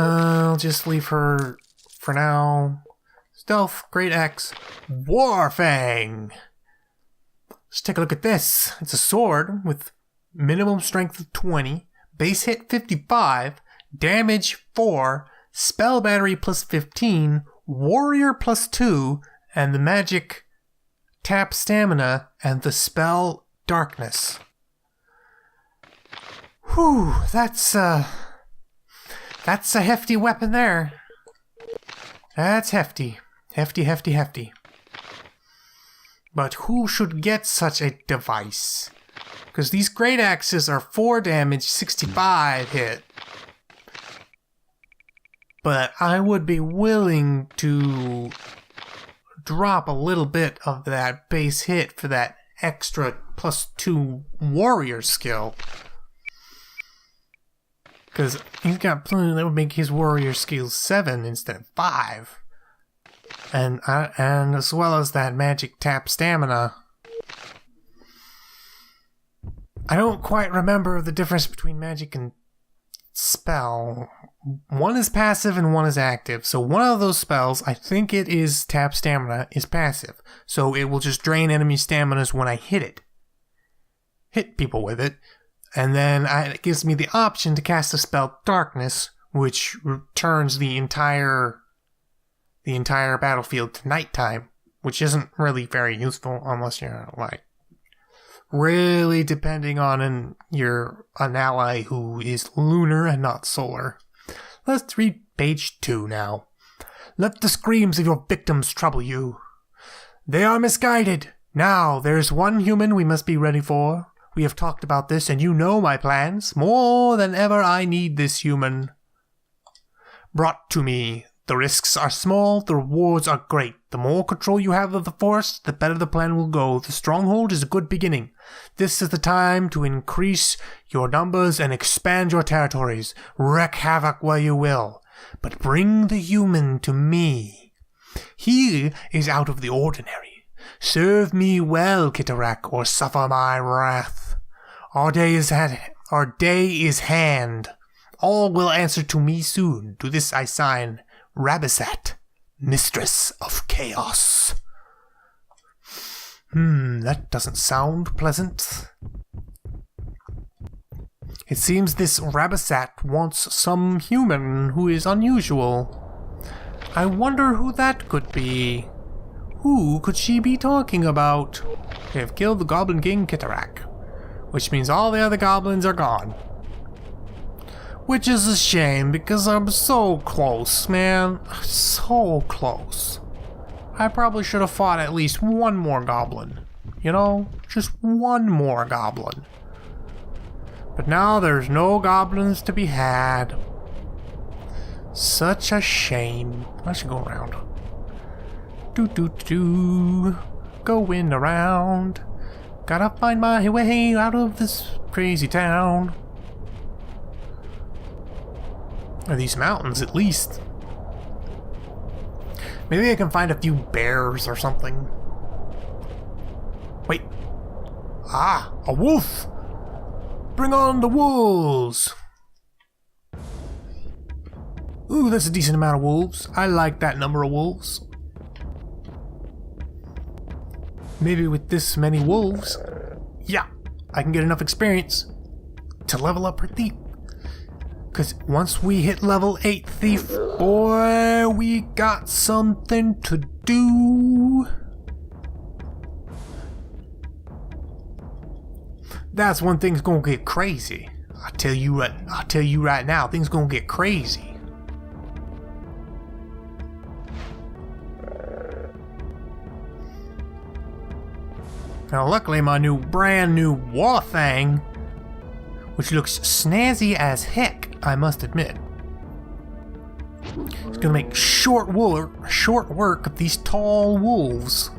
I'll just leave her for now. Stealth, Great Axe, Warfang! Let's take a look at this. It's a sword with minimum strength of 20, base hit 55, damage 4, spell battery plus 15, warrior plus 2, and the magic tap stamina and the spell darkness. Whew, that's a hefty weapon there. That's hefty. Hefty. But who should get such a device? Because these great axes are 4 damage, 65 hit. But I would be willing to drop a little bit of that base hit for that extra +2 warrior skill. Because he's got plenty that would make his warrior skill 7 instead of 5. And as well as that magic tap stamina. I don't quite remember the difference between magic and spell. One is passive and one is active. So one of those spells, I think it is tap stamina, is passive. So it will just drain enemy staminas when I hit it. Hit people with it. And then it gives me the option to cast the spell Darkness, which returns the entire battlefield to nighttime, which isn't really very useful unless you're like really depending on an ally who is lunar and not solar. Let's read page 2 now. Let the screams of your victims trouble you. They are misguided. Now, there's one human we must be ready for. We have talked about this, and you know my plans. More than ever I need this human brought to me. The risks are small, the rewards are great. The more control you have of the force, the better the plan will go. The stronghold is a good beginning. This is the time to increase your numbers and expand your territories. Wreak havoc where you will. But bring the human to me. He is out of the ordinary. Serve me well, Kitarak, or suffer my wrath. Our day is hand. All will answer to me soon. To this I sign, Rabisat, Mistress of Chaos. That doesn't sound pleasant. It seems this Rabisat wants some human who is unusual. I wonder who that could be. Who could she be talking about? They have killed the Goblin King Kitarak, which means all the other goblins are gone. Which is a shame, because I'm so close, man. So close. I probably should have fought at least one more goblin. You know? Just one more goblin. But now there's no goblins to be had. Such a shame. I should go around. Going around. Gotta find my way out of this crazy town. Or these mountains, at least. Maybe I can find a few bears or something. Wait. Ah, a wolf! Bring on the wolves! Ooh, that's a decent amount of wolves. I like that number of wolves. Maybe with this many wolves, yeah, I can get enough experience to level up her thief. Because once we hit level 8 thief, boy, we got something to do. That's when things gonna get crazy. I'll tell you right now, things gonna get crazy. Now luckily my brand new Warfang, which looks snazzy as heck, I must admit. It's gonna make short work of these tall wolves.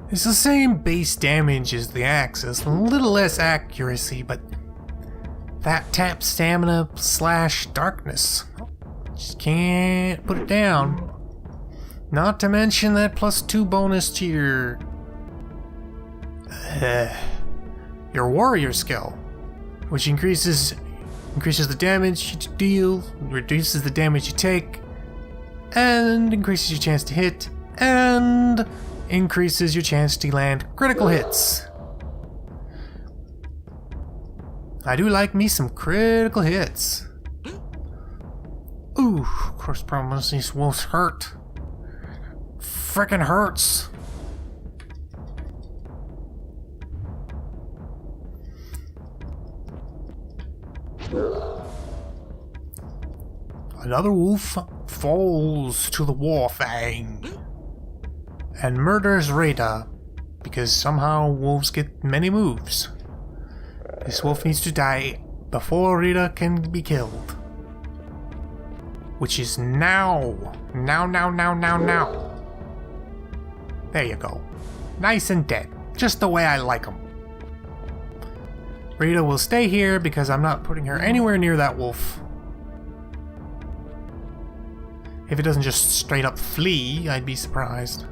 It's the same base damage as the axes, a little less accuracy, but that tap stamina / darkness. Just can't put it down. Not to mention that +2 bonus to your warrior skill, which increases increases the damage you deal, reduces the damage you take, and increases your chance to hit, and increases your chance to land critical hits. I do like me some critical hits. Ooh, of course, problem is these wolves hurt. Frickin' hurts. Another wolf falls to the Warfang and murders Rita because somehow wolves get many moves. This wolf needs to die before Rita can be killed. Which is now. Now. There you go. Nice and dead. Just the way I like them. Rita will stay here because I'm not putting her anywhere near that wolf. If it doesn't just straight up flee, I'd be surprised.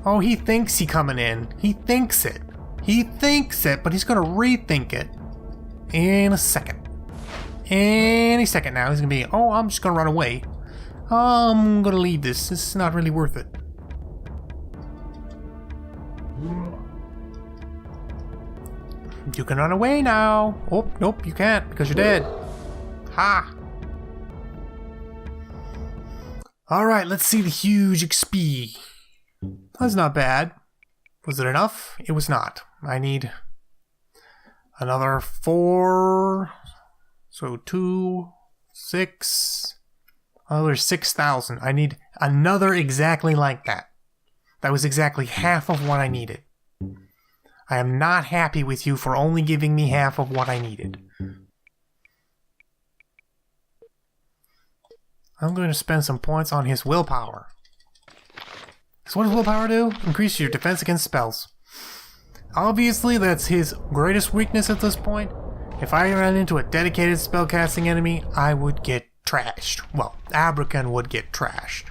Oh, he thinks he's coming in. He thinks it. He thinks it, but he's gonna rethink it in a second. Any second now, he's gonna be, oh, I'm just gonna run away. I'm gonna leave this. This is not really worth it. You can run away now. Oh, nope, you can't because you're dead. Ha! Alright, let's see the huge XP. That's not bad. Was it enough? It was not. I need another 4. So 2, 6, another 6,000. I need another exactly like that. That was exactly half of what I needed. I am not happy with you for only giving me half of what I needed. I'm going to spend some points on his willpower. So what does willpower do? Increase your defense against spells. Obviously, that's his greatest weakness at this point. If I ran into a dedicated spellcasting enemy, I would get trashed. Well, Abrakan would get trashed.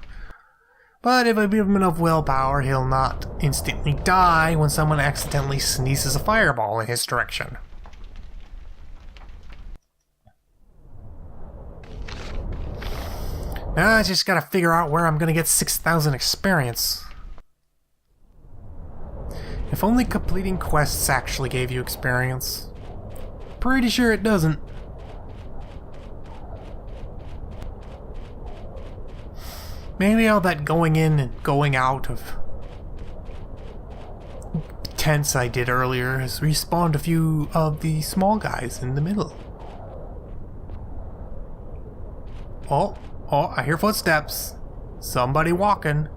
But if I give him enough willpower, he'll not instantly die when someone accidentally sneezes a fireball in his direction. Now I just gotta figure out where I'm gonna get 6,000 experience. If only completing quests actually gave you experience. Pretty sure it doesn't. Maybe all that going in and going out of tents I did earlier has respawned a few of the small guys in the middle. Oh, I hear footsteps. Somebody walking.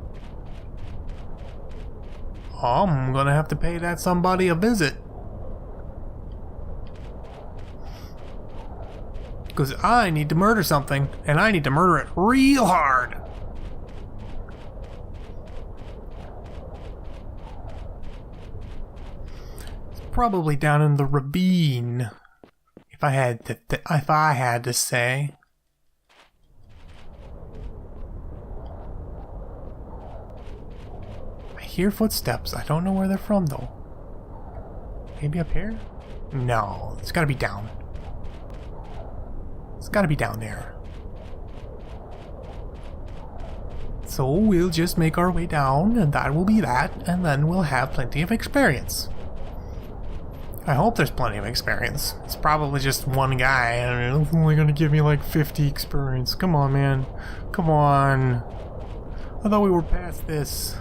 I'm gonna have to pay that somebody a visit. Because I need to murder something, and I need to murder it real hard. It's probably down in the ravine, if I had to say. I hear footsteps. I don't know where they're from though. Maybe up here? No, it's gotta be down. It's gotta be down there. So we'll just make our way down, and that will be that, and then we'll have plenty of experience. I hope there's plenty of experience. It's probably just one guy, and it's only gonna give me like 50 experience. Come on, man. Come on. I thought we were past this.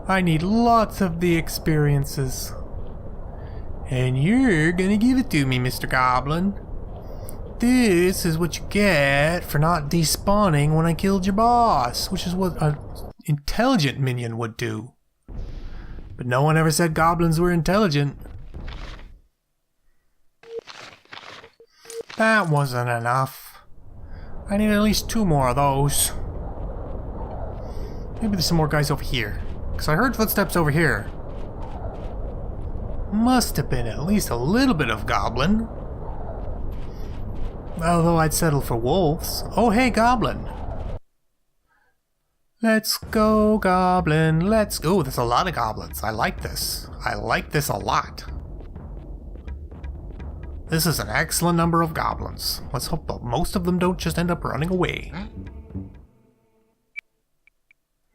I need lots of the experiences. And you're gonna give it to me, Mr. Goblin. This is what you get for not despawning when I killed your boss, which is what an intelligent minion would do. But no one ever said goblins were intelligent. That wasn't enough. I need at least 2 more of those. Maybe there's some more guys over here, because I heard footsteps over here. Must have been at least a little bit of goblin. Although I'd settle for wolves. Oh, hey, goblin. Let's go, goblin. Let's go. There's a lot of goblins. I like this. I like this a lot. This is an excellent number of goblins. Let's hope that most of them don't just end up running away.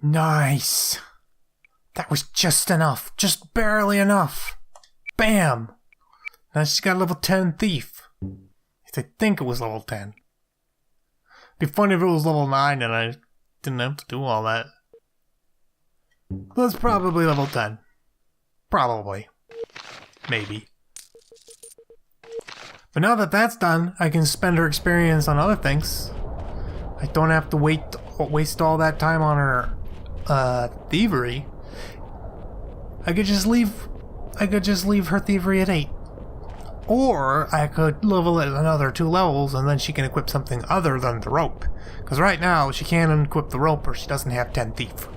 Nice. That was just enough. Just barely enough. Bam. Now she's got a level 10 thief. I think it was level 10. Be funny if it was level 9 and I didn't have to do all that. That's probably level 10. Probably. Maybe. But now that that's done, I can spend her experience on other things. I don't have to waste all that time on her thievery. I could just leave her thievery at 8. Or I could level it another 2 levels and then she can equip something other than the rope. Because right now she can't equip the rope or she doesn't have 10 thief.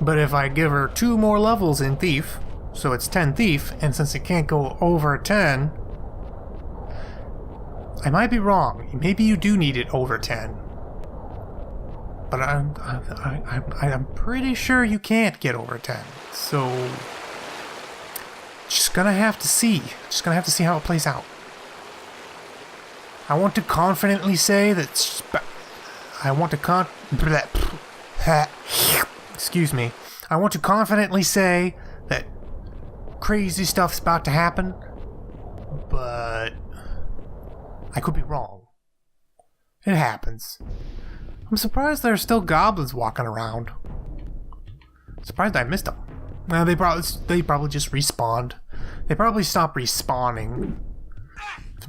But if I give her 2 more levels in thief, so it's 10 thief, and since it can't go over 10, I might be wrong. Maybe you do need it over 10. But I'm pretty sure you can't get over 10. So just gonna have to see. Just gonna have to see how it plays out. I want to confidently say that excuse me. I want to confidently say that crazy stuff's about to happen, but I could be wrong. It happens. I'm surprised there are still goblins walking around. Surprised I missed them. Well, they probably just respawned. They probably stopped respawning.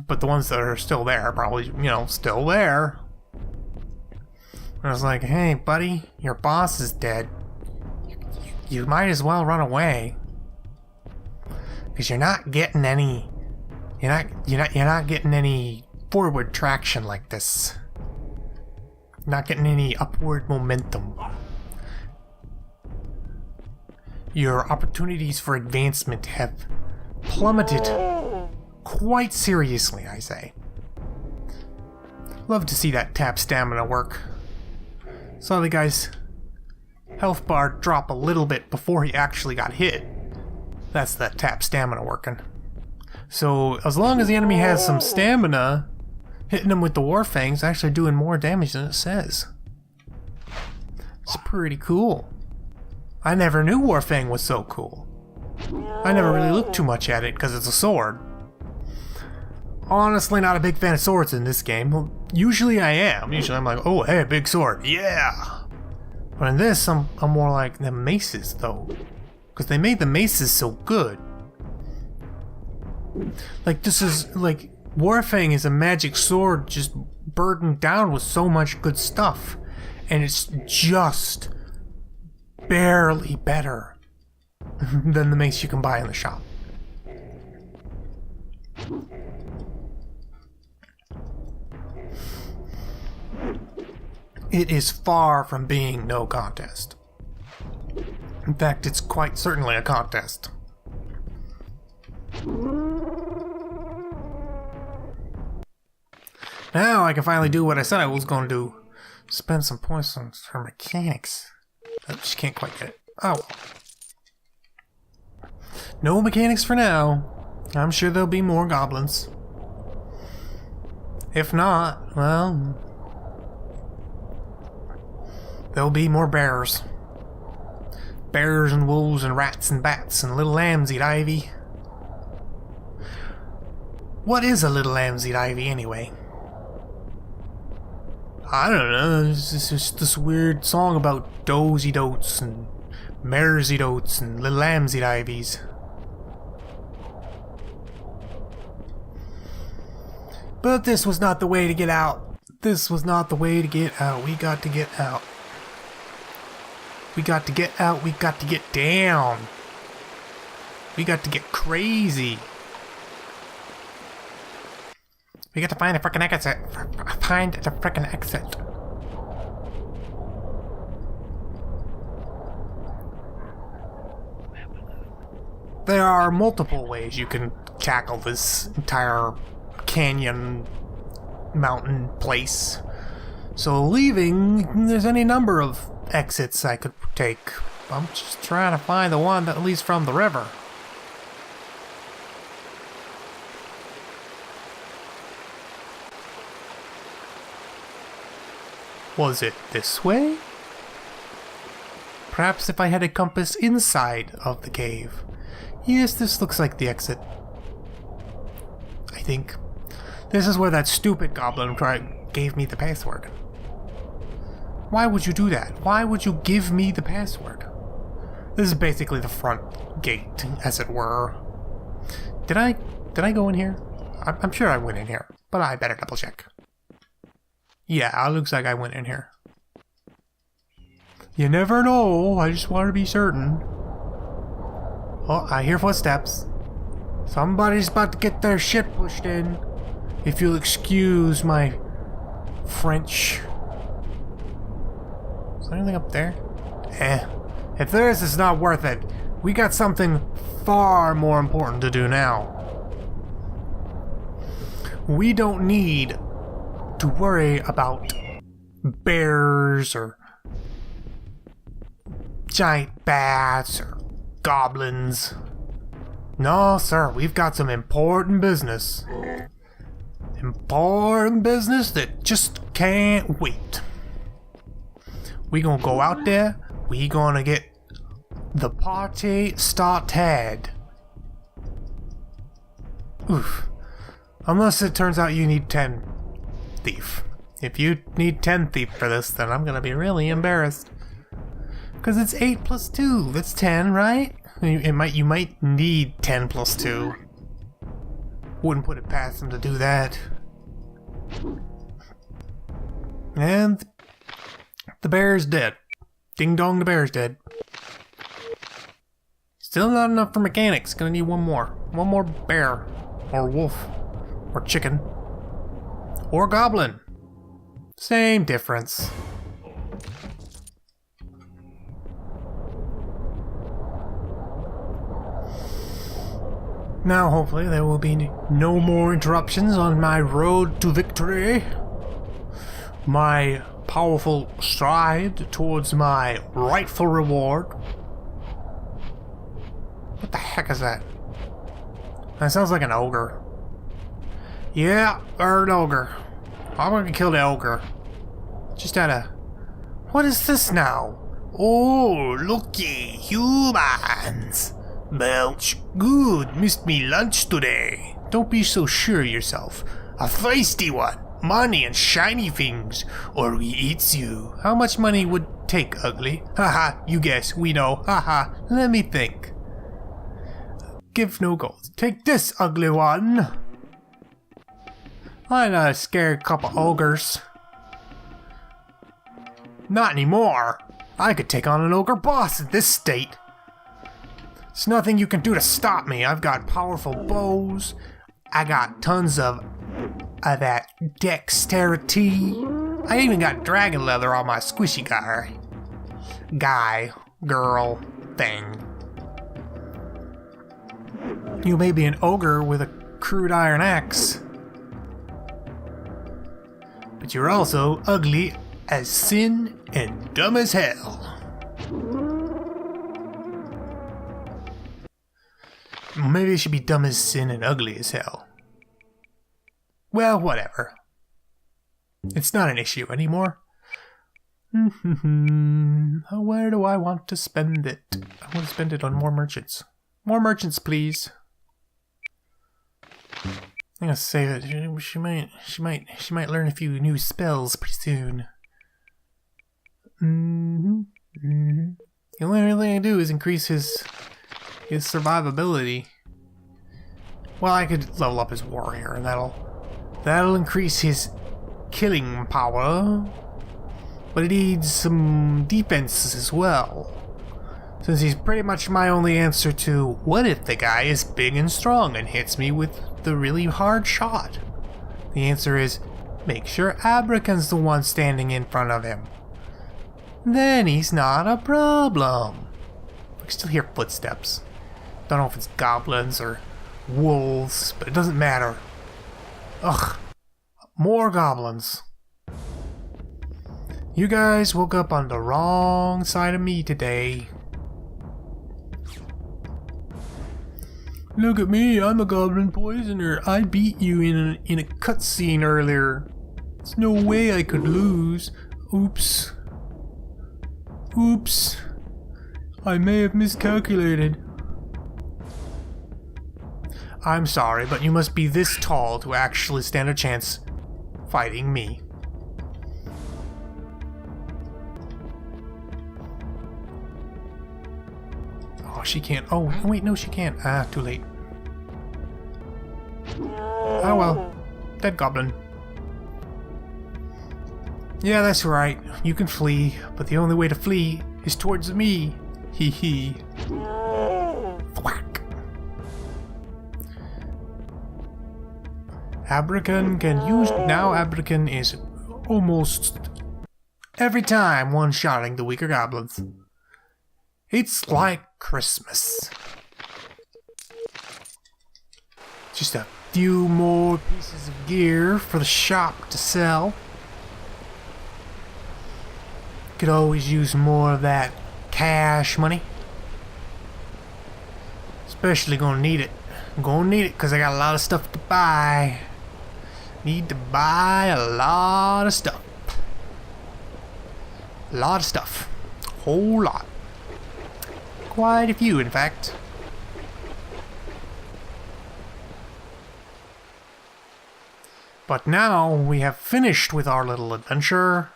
But the ones that are still there are probably, still there. And I was like, hey, buddy, your boss is dead. You might as well run away. Because you're not getting any... You're not getting any forward traction like this. Not getting any upward momentum. Your opportunities for advancement have plummeted quite seriously, I say. Love to see that tap stamina work. Saw the guy's health bar drop a little bit before he actually got hit. That's that tap stamina working. So as long as the enemy has some stamina, hitting him with the Warfang's actually doing more damage than it says. It's pretty cool. I never knew Warfang was so cool. I never really looked too much at it because it's a sword. Honestly, not a big fan of swords in this game. Well, usually I am. Usually I'm like, oh, hey, big sword, yeah. But in this, I'm more like the maces, though. Because they made the maces so good. Like, this is, like, Warfang is a magic sword just burdened down with so much good stuff. And it's just barely better than the mace you can buy in the shop. It is far from being no contest. In fact, it's quite certainly a contest. Now I can finally do what I said I was going to do. Spend some points on her mechanics. Oh, she can't quite get it. Oh. No mechanics for now. I'm sure there'll be more goblins. If not, well... there'll be more bears. Bears and wolves and rats and bats and little lambs eat ivy. What is a little lambs eat ivy anyway? I don't know, it's just this weird song about does eat oats and mares eat oats and little lambs eat ivies. But this was not the way to get out. This was not the way to get out. We got to get out. We got to get out. We got to get down. We got to get crazy. We got to find a frickin' exit. Find the frickin' exit. There are multiple ways you can tackle this entire canyon mountain place. So leaving, there's any number of exits I could take. I'm just trying to find the one that leads from the river. Was it this way? Perhaps if I had a compass inside of the cave. Yes, this looks like the exit. I think. This is where that stupid goblin gave me the password. Why would you do that? Why would you give me the password? This is basically the front gate, as it were. Did I go in here? I'm sure I went in here, but I better double check. Yeah, it looks like I went in here. You never know, I just want to be certain. Oh, I hear footsteps. Somebody's about to get their shit pushed in. If you'll excuse my French. Is there anything up there? If there is, it's not worth it. We got something far more important to do now. We don't need to worry about bears or giant bats or goblins. No, sir, we've got some important business. Important business that just can't wait. We gonna go out there, we gonna get the party started. Oof. Unless it turns out you need 10 thief. If you need 10 thief for this, then I'm gonna be really embarrassed. Because it's 8 plus 2, that's 10, right? You might need 10 plus 2. Wouldn't put it past them to do that. And the bear's dead. Ding dong, the bear's dead. Still not enough for mechanics. Gonna need one more. One more bear. Or wolf. Or chicken. Or goblin. Same difference. Now hopefully there will be no more interruptions on my road to victory. My powerful stride towards my rightful reward. What the heck is that? That sounds like an ogre. Yeah, or an ogre. I'm gonna kill the ogre. Just out of... What is this now? Oh, looky, humans. Belch, good, missed me lunch today. Don't be so sure of yourself. A feisty one. Money and shiny things, or we eats you. How much money would take, ugly? Haha, you guess, we know. Haha, let me think. Give no gold. Take this, ugly one. I'm not a scared couple ogres. Not anymore. I could take on an ogre boss in this state. There's nothing you can do to stop me. I've got powerful bows. I got tons of that dexterity. I even got dragon leather on my squishy girl thing. You may be an ogre with a crude iron axe, but you're also ugly as sin and dumb as hell. Maybe it should be dumb as sin and ugly as hell. Well, whatever. It's not an issue anymore. Where do I want to spend it? I want to spend it on more merchants. More merchants, please. I'm gonna say that she might learn a few new spells pretty soon. The only thing I do is increase his survivability. Well, I could level up his warrior, and that'll increase his killing power. But it needs some defense as well, since he's pretty much my only answer to what if the guy is big and strong and hits me with the really hard shot. The answer is make sure Abrakan's the one standing in front of him. Then he's not a problem. I can still hear footsteps. Don't know if it's goblins or wolves, but it doesn't matter. Ugh. More goblins. You guys woke up on the wrong side of me today. Look at me, I'm a goblin poisoner. I beat you in a cutscene earlier. There's no way I could lose. Oops. Oops. I may have miscalculated. I'm sorry, but you must be this tall to actually stand a chance fighting me. Oh, she can't. Oh, wait, no, she can't. Ah, too late. Oh well. Dead goblin. Yeah, that's right. You can flee, but the only way to flee is towards me. Hee hee. Thwack. Abracan can use... Now Abracan is almost every time one-shotting the weaker goblins. It's like Christmas. Just a few more pieces of gear for the shop to sell. Could always use more of that cash money. Especially gonna need it. I'm gonna need it because I got a lot of stuff to buy. Need to buy a lot of stuff. A lot of stuff. Whole lot. Quite a few, in fact. But now we have finished with our little adventure.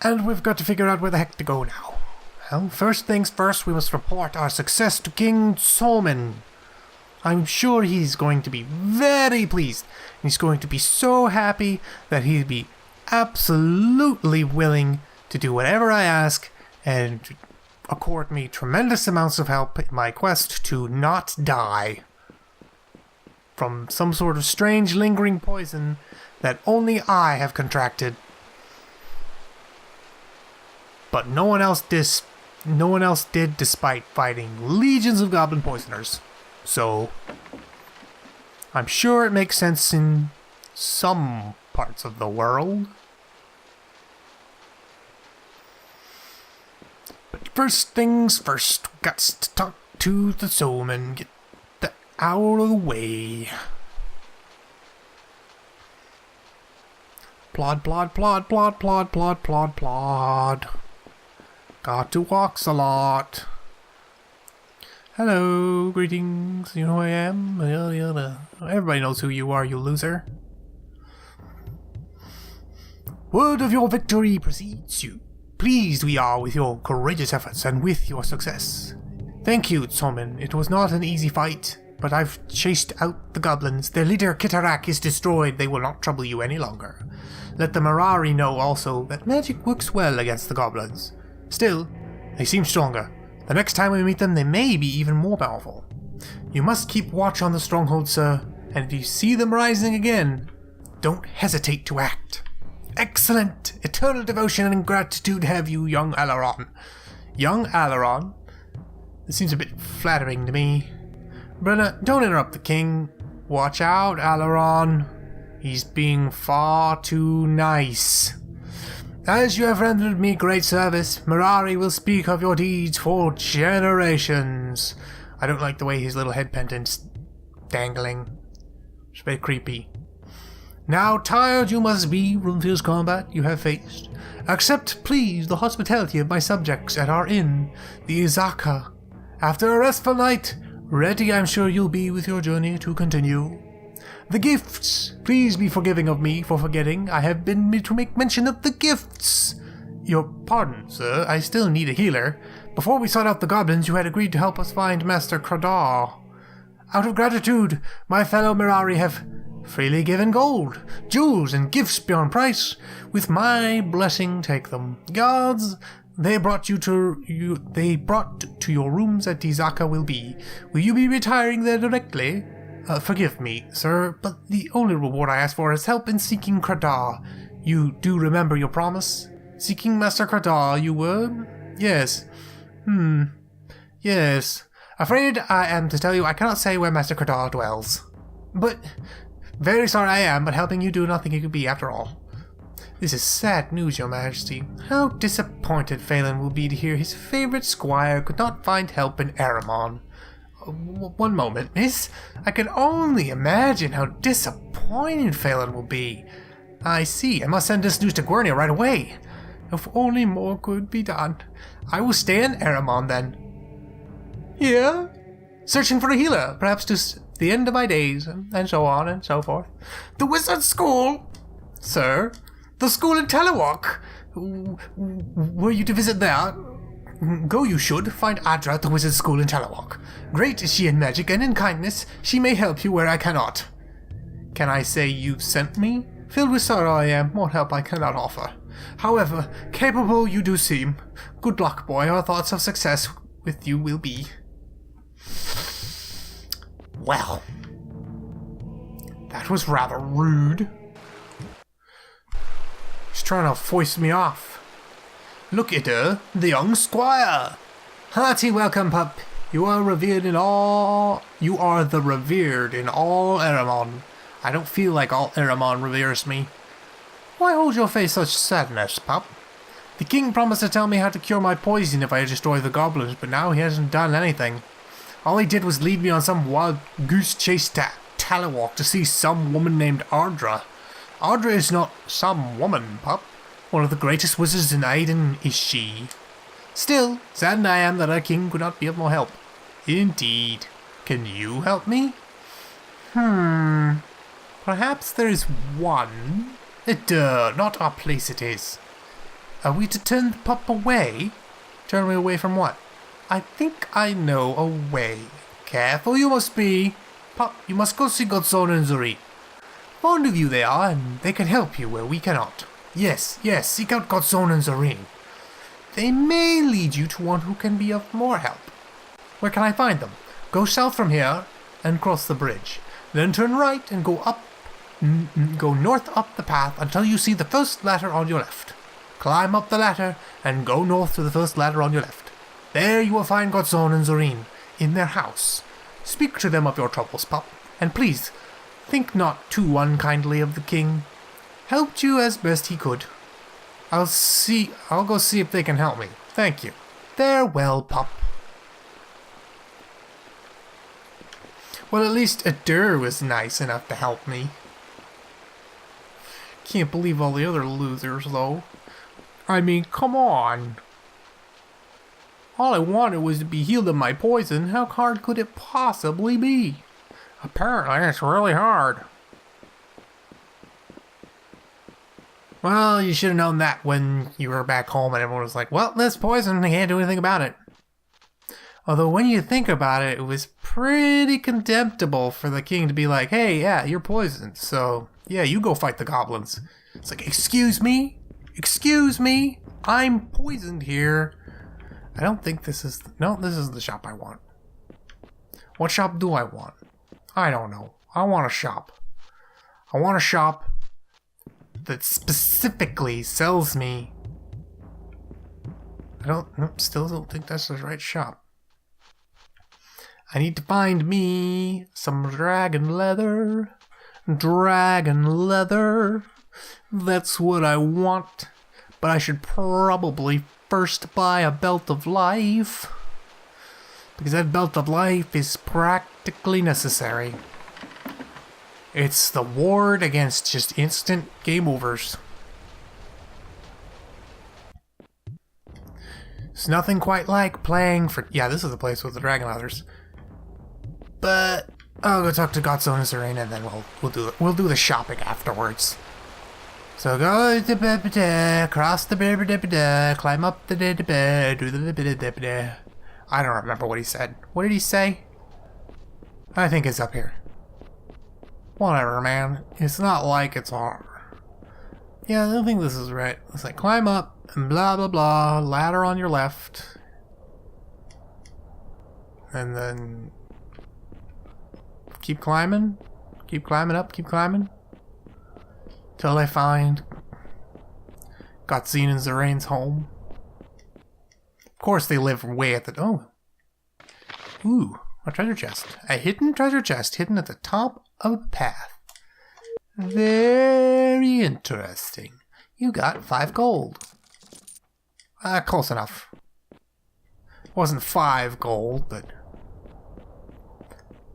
And we've got to figure out where the heck to go now. Well, first things first, we must report our success to King Solomon. I'm sure he's going to be very pleased. He's going to be so happy that he'd be absolutely willing to do whatever I ask and accord me tremendous amounts of help in my quest to not die from some sort of strange lingering poison that only I have contracted. But no one else did despite fighting legions of goblin poisoners. So, I'm sure it makes sense in some parts of the world. But first things first, got to talk to the soulman, get that out of the way. Plod, plod, plod, plod, plod, plod, plod, plod. Got to walk a lot. Hello, greetings, you know who I am? Everybody knows who you are, you loser. Word of your victory precedes you. Pleased we are with your courageous efforts and with your success. Thank you, Tsomen. It was not an easy fight, but I've chased out the goblins. Their leader, Kitarak, is destroyed. They will not trouble you any longer. Let the Mirari know also that magic works well against the goblins. Still, they seem stronger. The next time we meet them, they may be even more powerful. You must keep watch on the stronghold, sir, and if you see them rising again, don't hesitate to act. Excellent! Eternal devotion and gratitude have you, young Alaron. Young Alaron? This seems a bit flattering to me. Brenna, don't interrupt the king. Watch out, Alaron. He's being far too nice. As you have rendered me great service, Mirari will speak of your deeds for generations. I don't like the way his little head pendant's dangling. It's very creepy. Now tired you must be from fierce combat you have faced. Accept, please, the hospitality of my subjects at our inn, the Izaka. After a restful night, ready I'm sure you'll be with your journey to continue. The gifts! Please be forgiving of me for forgetting. I have been to make mention of the gifts. Your pardon, sir. I still need a healer. Before we sought out the goblins, you had agreed to help us find Master Kradar. Out of gratitude, my fellow Mirari have freely given gold, jewels, and gifts beyond price. With my blessing, take them. Guards, they brought to your rooms at Izaka will be. Will you be retiring there directly? Forgive me, sir, but the only reward I ask for is help in seeking Kradar. You do remember your promise? Seeking Master Kradar, you were? Yes. Yes. Afraid I am to tell you I cannot say where Master Kradar dwells. But, very sorry I am, but helping you do nothing it could be after all. This is sad news, your majesty. How disappointed Phelan will be to hear his favorite squire could not find help in Aramon. One moment, miss. I can only imagine how disappointed Phelan will be. I see. I must send this news to Gwernia right away. If only more could be done. I will stay in Aramon then. Yeah? Searching for a healer, perhaps to the end of my days, and so on and so forth. The wizard school? Sir? The school in Telewalk? Were you to visit there? Go you should. Find Adra at the wizard school in Telewalk. Great is she in magic, and in kindness she may help you where I cannot. Can I say you sent me? Filled with sorrow I am, more help I cannot offer. However, capable you do seem. Good luck, boy. Our thoughts of success with you will be. Well, that was rather rude. She's trying to foist me off. Look at her, the young squire. Hearty welcome, pup. You are revered in all. You are the revered in all Aramon. I don't feel like all Aramon reveres me. Why hold your face such sadness, pup? The king promised to tell me how to cure my poison if I destroy the goblins, but now he hasn't done anything. All he did was lead me on some wild goose chase to Telewalk to see some woman named Ardra. Ardra is not some woman, pup. One of the greatest wizards in Aidyn is she. Still, saddened I am that our king could not be of more help. Indeed. Can you help me? Perhaps there is one. Not our place it is. Are we to turn the pup away? Turn me away from what? I think I know a way. Careful you must be. Pup, you must go see Godzone and Zuri. Fond of you they are, and they can help you where we cannot. Yes, seek out Godzone and Zareen. They may lead you to one who can be of more help. Where can I find them? Go south from here and cross the bridge. Then turn right and go north up the path until you see the first ladder on your left. Climb up the ladder and go north to the first ladder on your left. There you will find Godzone and Zareen in their house. Speak to them of your troubles, pup, and please, think not too unkindly of the king. Helped you as best he could. I'll go see if they can help me. Thank you. Farewell, pup. Well, at least Adur was nice enough to help me. Can't believe all the other losers, though. I mean, come on. All I wanted was to be healed of my poison. How hard could it possibly be? Apparently, it's really hard. Well, you should have known that when you were back home and everyone was like, well, this poison, I can't do anything about it. Although when you think about it, it was pretty contemptible for the king to be like, hey, yeah, you're poisoned, so yeah, you go fight the goblins. It's like, excuse me? Excuse me? I'm poisoned here. I don't think this is... No, this is the shop I want. What shop do I want? I don't know. I want a shop. I want a shop that specifically sells me... still don't think that's the right shop. I need to find me some dragon leather. Dragon leather. That's what I want. But I should probably first buy a belt of life. Because that belt of life is practically necessary. It's the ward against just instant game overs. It's nothing quite like playing for... Yeah, this is the place with the dragon leathers. But I'll go talk to Godzone and Serena, and then we'll do the shopping afterwards. So go to the cross the climb up the do the I don't remember what he said. What did he say? I think it's up here. Whatever, man. It's not like it's hard. Yeah, I don't think this is right. It's like climb up and blah blah blah. Ladder on your left. And then keep climbing. Keep climbing up, keep climbing. Till I find Godzine and Zareen's home. Of course they live way at the... Oh. Ooh, a treasure chest. A hidden treasure chest hidden at the top of a path. Very interesting. You got 5 gold. Close enough. Wasn't 5 gold, but...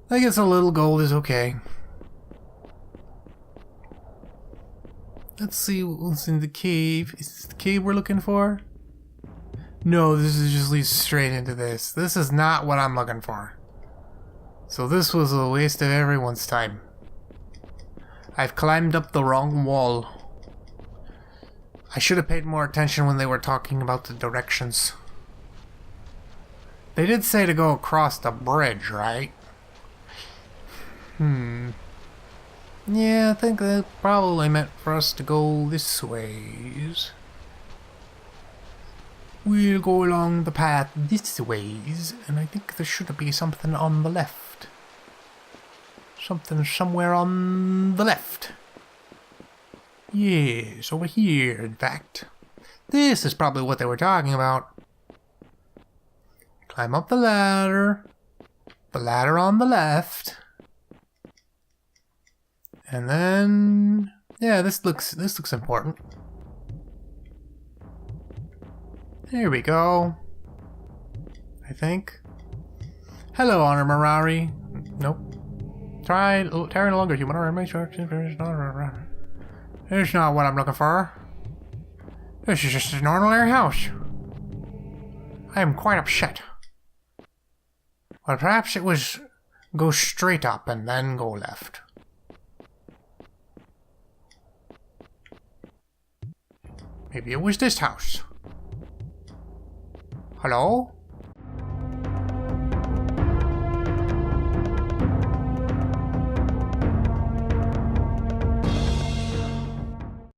I guess a little gold is okay. Let's see what's in the cave. Is this the cave we're looking for? No, this is just leads straight into this. This is not what I'm looking for. So this was a waste of everyone's time. I've climbed up the wrong wall. I should have paid more attention when they were talking about the directions. They did say to go across the bridge, right? Yeah, I think they probably meant for us to go this ways. We'll go along the path this ways, and I think there should be something on the left. Something somewhere on the left. Yes, over here, in fact. This is probably what they were talking about. Climb up the ladder. The ladder on the left. And then... yeah, this looks important. There we go. I think. Hello, Honor Mirari. Nope. Try longer, human. Alright, make sure it's not what I'm looking for. This is just an ordinary house. I am quite upset. Well, perhaps it was go straight up and then go left. Maybe it was this house. Hello?